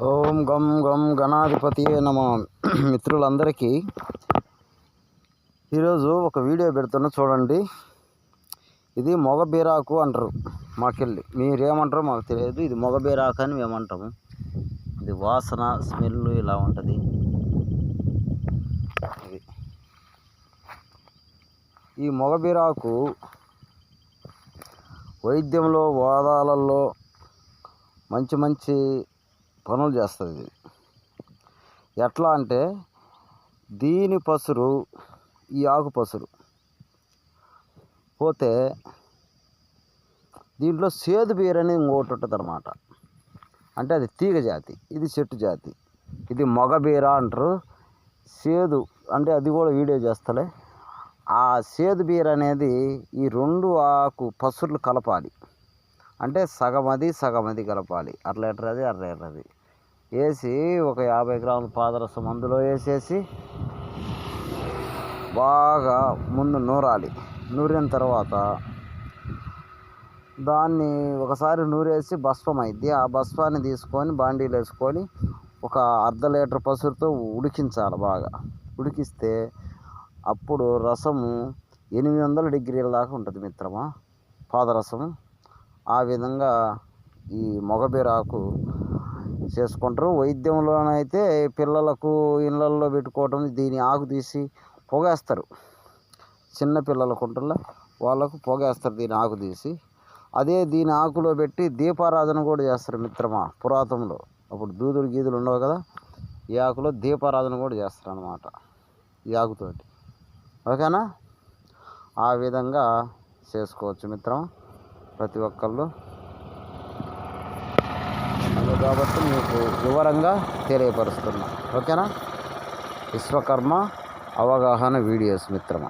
ఓం గం గం గణాధిపతియే నమః. మిత్రులందరికీ ఈరోజు ఒక వీడియో పెడుతున్నా చూడండి. ఇది మొగ బీరాకు అంటారు మాకెళ్ళి, మీరేమంటారో మాకు తెలియదు. ఇది మొగ బీరాకు అని మేమంటాము. ఇది వాసన స్మెల్ ఇలా ఉంటుంది. ఇది ఈ మొగ బీరాకు వైద్యంలో వాదాలలో మంచి మంచి పనులు చేస్తుంది. ఇది ఎట్లా అంటే, దీని పసురు, ఈ ఆకు పసురు పోతే దీంట్లో సేదు బీర అనేది ఇంకోటి ఉంటుంది అన్నమాట. అంటే అది తీగ జాతి, ఇది చెట్టు జాతి. ఇది మొగ బీర అంటారు. సేదు అంటే అది కూడా వీడియో చేస్తలే. ఆ సేదు బీర అనేది ఈ రెండు ఆకు పసురులు కలపాలి. అంటే సగమది కలపాలి. అర్ర వేసి ఒక 50 గ్రాముల పాదరసం అందులో వేసేసి బాగా ముందు నూరాలి. నూరిన తర్వాత దాన్ని ఒకసారి నూరేసి భస్మం అయింది. ఆ భస్మాన్ని తీసుకొని బాండీలు వేసుకొని ఒక అర్ధ లీటర్ పసురుతో ఉడికించాలి. బాగా ఉడికిస్తే అప్పుడు రసము 800 డిగ్రీల దాకా ఉంటుంది మిత్రమా, పాదరసము. ఆ విధంగా ఈ మొగబీరాకు చేసుకుంటారు. వైద్యంలోనైతే పిల్లలకు ఇళ్ళల్లో పెట్టుకోవటం, దీని ఆకు తీసి పొగేస్తారు. చిన్న పిల్లలకు ఉంటుందా వాళ్ళకు పొగేస్తారు దీని ఆకు తీసి. అదే దీని ఆకులో పెట్టి దీపారాధన కూడా చేస్తారు మిత్రమా. పురాతనలో అప్పుడు దూదులు గీదులు ఉండవు కదా, ఈ ఆకులో దీపారాధన కూడా చేస్తారు అన్నమాట ఈ ఆకుతోటి. ఓకేనా? ఆ విధంగా చేసుకోవచ్చు మిత్రమా ప్రతి ఒక్కళ్ళు. కాబట్టి మీకు వివరంగా తెలియపరుస్తున్నా. ఓకేనా? విశ్వకర్మ అవగాహన వీడియోస్ మిత్రమా.